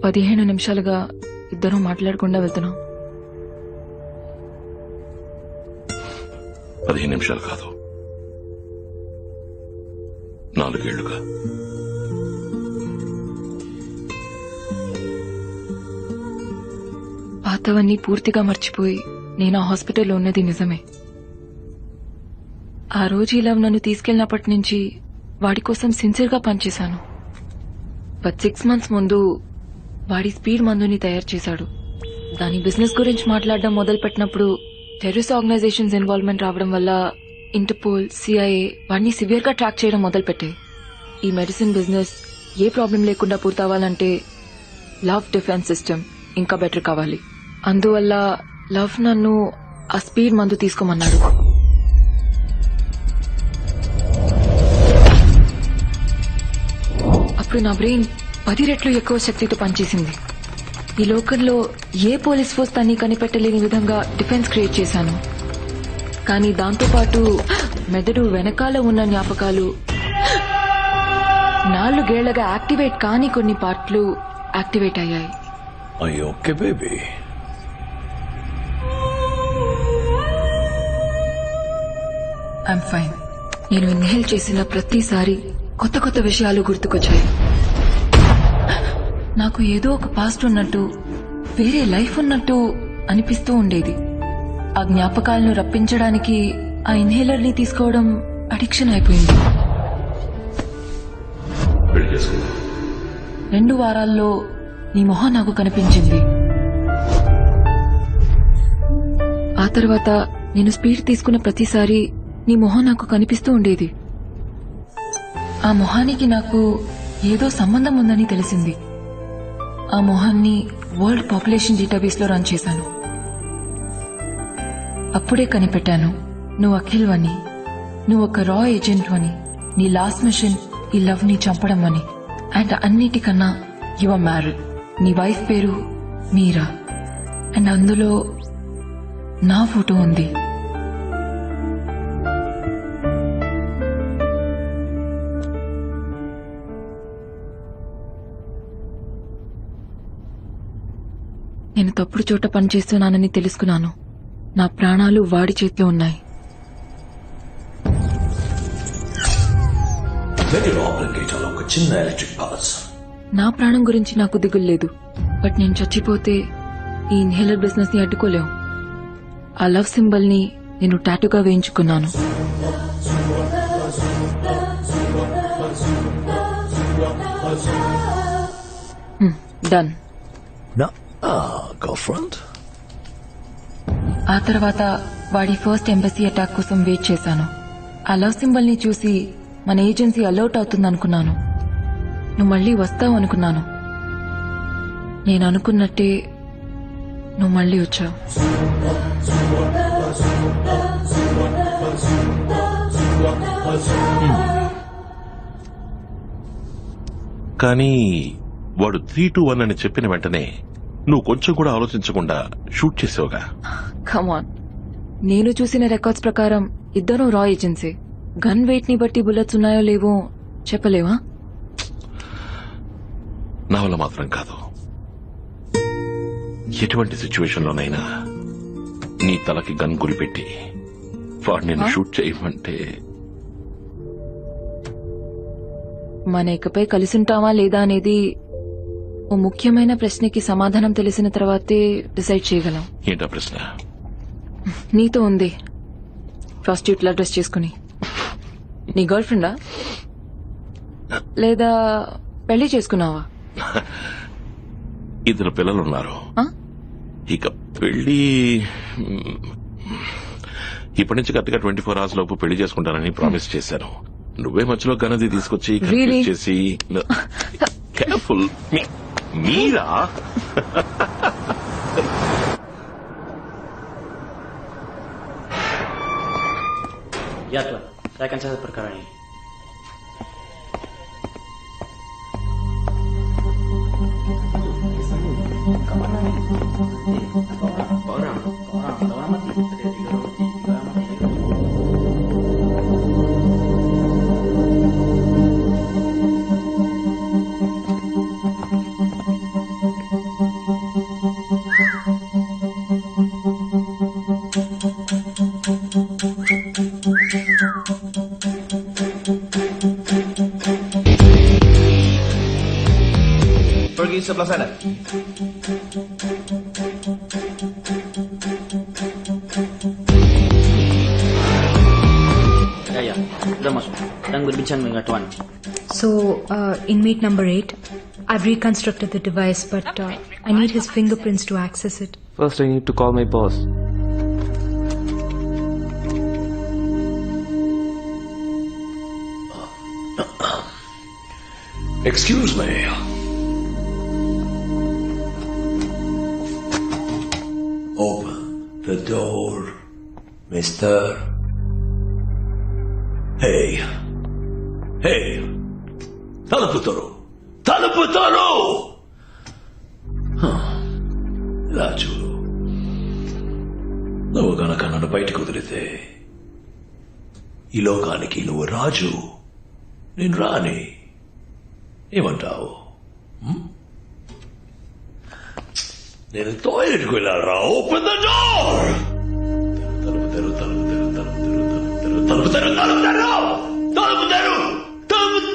15 నిమిషాలుగా ఇద్దరం మాట్లాడకుండా వెళ్తున్నాం. 15 నిమిషాలు కాదు, 4 ఏళ్లుగా. పాతవన్నీ పూర్తిగా మర్చిపోయి నేను ఆ హాస్పిటల్లో ఉన్నది నిజమే. ఆ రోజు ఇలా నన్ను తీసుకెళ్లినప్పటి నుంచి వాడి కోసం సిన్సియర్గా పనిచేశాను. బట్ 6 months ముందు వాడి స్పీడ్ మందుని తయారు చేశాడు. దాని బిజినెస్ గురించి మాట్లాడడం మొదలుపెట్టినప్పుడు టెర్రరిస్ట్ ఆర్గనైజేషన్స్ ఇన్వాల్వ్మెంట్ రావడం వల్ల ఇంటర్పోల్, CIA వాడిని సివియర్ గా ట్రాక్ చేయడం మొదలుపెట్టాయి. ఈ మెడిసిన్ బిజినెస్ ఏ ప్రాబ్లం లేకుండా పూర్తవ్వాలంటే లవ్ డిఫెన్స్ సిస్టమ్ ఇంకా బెటర్ కావాలి. అందువల్ల లవ్ నన్ను ఆ స్పీడ్ మందు తీసుకోమన్నాడు. అప్పుడు నా బ్రెయిన్ 10 రెట్లు ఎక్కువ శక్తితో పనిచేసింది. ఈ లోకల్లో ఏ పోలీస్ ఫోర్స్ దాన్ని కనిపెట్టలేని విధంగా డిఫెన్స్ క్రియేట్ చేశాను. కానీ దాంతోపాటు మెదడు వెనకాల ఉన్న జ్ఞాపకాలు, 4 ఏళ్లగా యాక్టివేట్ కాని కొన్ని పార్ట్లు యాక్టివేట్ అయ్యాయి. Okay baby. I'm fine. నేను ఇన్హేల్ చేసిన ప్రతిసారి కొత్త కొత్త విషయాలు గుర్తుకొచ్చాయి. నాకు ఏదో ఒక పాస్ట్ ఉన్నట్టు, వేరే లైఫ్ ఉన్నట్టు అనిపిస్తూ ఉండేది. ఆ జ్ఞాపకాలను రప్పించడానికి ఆ ఇన్హేలర్ ని తీసుకోవడం అడిక్షన్ అయిపోయింది. 2 వారాల్లో నీ మొహం నాకు కనిపించింది. ఆ తర్వాత నేను స్పీడ్ తీసుకున్న ప్రతిసారి నీ మొహం నాకు కనిపిస్తూ ఉండేది. ఆ మొహానికి నాకు ఏదో సంబంధం ఉందని తెలిసింది. ఆ మొహాన్ని వరల్డ్ పాపులేషన్ డేటాబేస్ లో రన్ చేశాను. అప్పుడే కనిపెట్టాను, నువ్వు అఖిల్ వని, నువ్వు ఒక రా ఏజెంట్ వని, నీ లాస్ట్ మిషన్ ఈ లవ్ ని చంపడం అని. అండ్ అన్నిటికన్నా యు ఆర్ మ్యారీడ్. నీ వైఫ్ పేరు మీరా. అండ్ అందులో నా ఫోటో ఉంది. నేను తప్పుడు చోట పనిచేస్తున్నానని తెలుసుకున్నాను. నా ప్రాణాలు వాడి చేతిలో ఉన్నాయి. ఒక చిన్న ఎలక్ట్రిక్ పల్స్. నా ప్రాణం గురించి నాకు దిగులు లేదు. బట్ నేను చచ్చిపోతే ఈ ఇన్హేలర్ బిజినెస్ ని అడ్డుకోలేవు. ఆ లవ్ సింబల్ ని నేను టాటూగా వేయించుకున్నాను. డన్. ఆ తర్వాత వాడి ఫస్ట్ ఎంబసీ అటాక్ కోసం వెయిట్ చేశాను. ఆ లవ్ సింబల్ ని చూసి మన ఏజెన్సీ అలర్ట్ అవుతుందనుకున్నాను. నువ్వు మళ్లీ వస్తావు అనుకున్నాను. నేను అనుకున్నట్టే నువ్వు మళ్లీ వచ్చావు. కానీ వాడు 3-2-1 అని చెప్పిన వెంటనే నువ్వు కొంచెం కూడా ఆలోచించకుండా షూట్ చేసావుగా. కమాన్, నేను చూసిన రికార్డ్స్ ప్రకారం ఇద్దరం రా ఏజెన్సీ. గన్ వెయిట్ ని బట్టి బుల్లెట్స్ ఉన్నాయో లేవో చెప్పలేవా? నా వల్ల మాత్రం కాదు. ఎటువంటి సిచ్యువేషన్ లోనైనా నీ తలకి గన్ గురిపెట్టి వాడు నేను షూట్ చేయమంటే మన ఇకపై కలిసుంటామా లేదా అనేది ఓ ముఖ్యమైన ప్రశ్నకి సమాధానం తెలిసిన తర్వాతే డిసైడ్ చేయగలం. ఏంటా ప్రశ్న? నీతో ఉంది. ప్రాస్టిట్యూట్ లా డ్రెస్ చేసుకుని నీ గర్ల్ ఫ్రెండా లేదా పెళ్లి చేసుకున్నావా? 2 పిల్లలున్నారు. ఇక పెళ్లి ఇప్పటి నుంచి కరెక్ట్గా 24 hours లోపు పెళ్లి చేసుకుంటానని ప్రామిస్ చేశాను. నువ్వే మధ్యలో గనది తీసుకొచ్చి కన్ఫ్యూజ్ చేసి. Careful Meera. Ya tuan, saya akan catat perkara ini. Kemana nih? Orang mati. Ada 3 orang mati. Torgi sebelah sana. Ya, udah masuk. Sedang berbincang dengan Tuan. So, inmate number 8, I've reconstructed the device, but I need his fingerprints to access it. First, I need to call my boss. Excuse me. Open the door, mister. Hey. Hey. తలుపుతారు తలుపుతారు రాజు నువ్వు గనక నన్ను బయటకు వదిలితే ఈ లోకానికి నువ్వు రాజు నేను రాని ఏమంటావు నేను టాయిలెట్కి వెళ్ళారా ఓపెన్ ద డోర్ తలుపు తెరు తలుపు తెరు తలుపు తెరు తలుపు తెరు తలుపు తెరు తలుపు తెరు తలుపు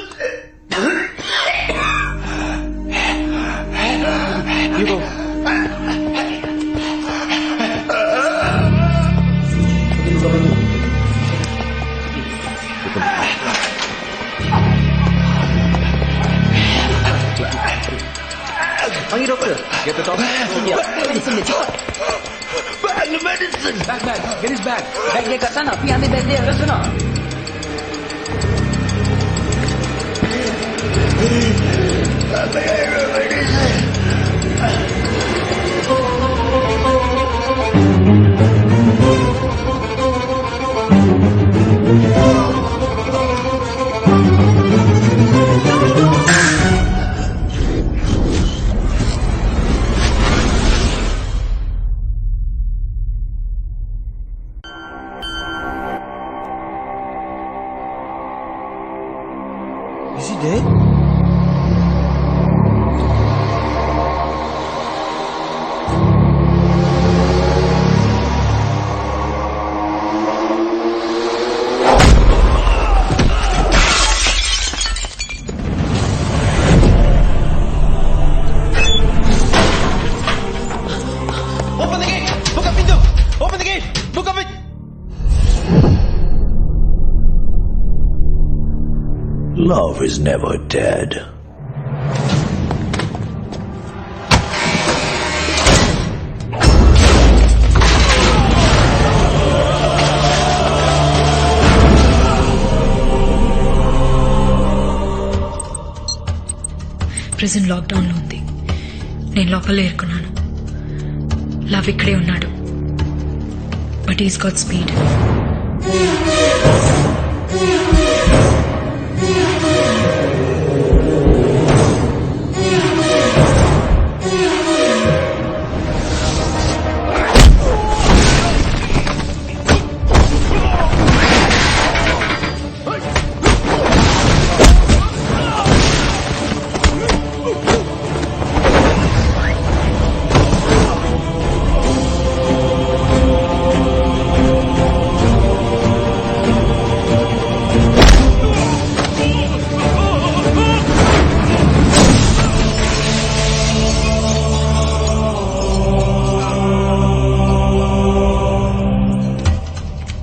Panggil doktor. Get the top. Ya, medicine dia cepat. bag medicine Bag. Get his bag. Bag dia kat sana. Pergi ambil bag dia kat sana. Is he dead? Open the gate! Buka pintu! Open the gate! Buka pintu! love is never dead. Prison lockdown లో ఉంది. నేను లోపల ఏరుకున్నాను. Love ఇక్కడే ఉన్నాడు. But is got speed.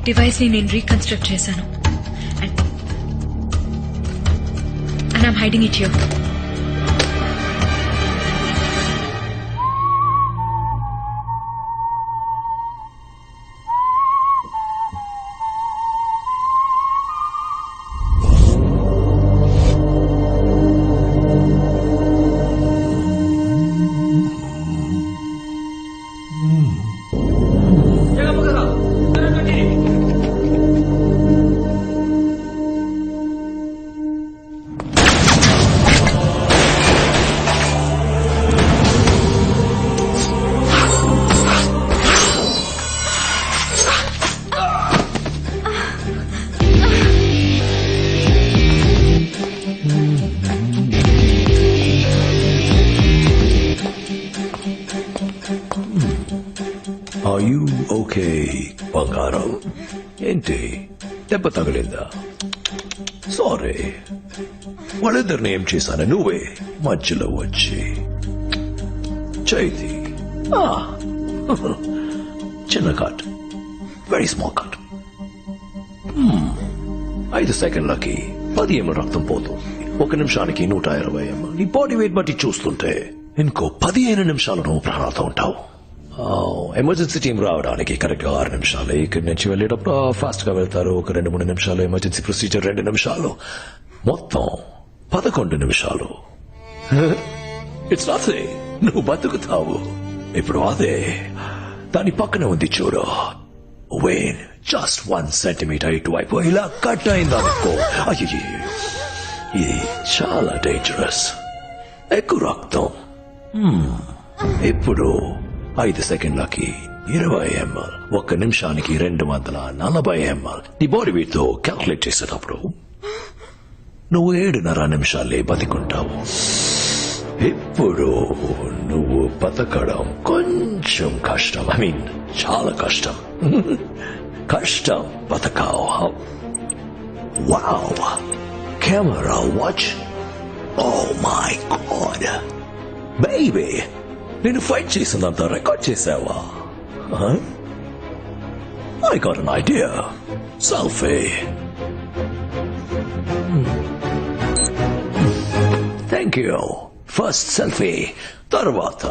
Device ని నేను reconstruct చేశాను. And I'm hiding it here. Jangan bergerak. Terus berdiri. Are you okay, బంగారం? ఏంటి దెబ్బ తగిలిందా? సారీ, వాళ్ళిద్దరిని ఏం చేశాను నువ్వే మధ్యలో వచ్చి చేతి చిన్న cut, very small cut. 5 సెకండ్లకి 10 ml రక్తం పోతుంది. 1 నిమిషానికి 120 ml. నీ బాడీ వెయిట్ బట్టి చూస్తుంటే ఇంకో 15 నిమిషాలు నువ్వు ప్రాణాలతో ఉంటావు. ఎమర్జెన్సీ టీం రావడానికి కరెక్ట్ గా 6 నిమిషాలు. ఇక్కడి నుంచి వెళ్ళేటప్పుడు ఫాస్ట్ గా వెళ్తారు. ఒక 2-3 నిమిషాలు. ఎమర్జెన్సీ ప్రొసీజర్ 2 నిమిషాలు. మొత్తం 11 నిమిషాలు. It's nothing. నువ్వు బతుకుతావు. ఇప్పుడు అదే దాని పక్కన ఉంది చూడు. వెయిన్ జస్ట్ 1 సెంటీమీటర్ ఇటువైపు ఇలా కట్ అయిందనుకో, అయ్యో ఇది చాలా డేంజరస్. ఎక్కువ రక్తం. ఇప్పుడు 5 సెకండ్లకి 20 ml. 1 నిమిషానికి 240 ml. నీ బాడీ వెయిట్ తో క్యాల్కులేట్ చేసేటప్పుడు నువ్వు 7.5 నిమిషాలే బతికుంటావు. ఇప్పుడు నువ్వు బతకడం కొంచెం కష్టం. ఐ మీన్ చాలా కష్టం. కష్టం బతకావు. Wow, camera watch. Oh my God baby, నేను ఫైట్ చేసినంత రికార్డ్ చేసావా? I got an idea. Selfie. Thank you. First selfie, తర్వాత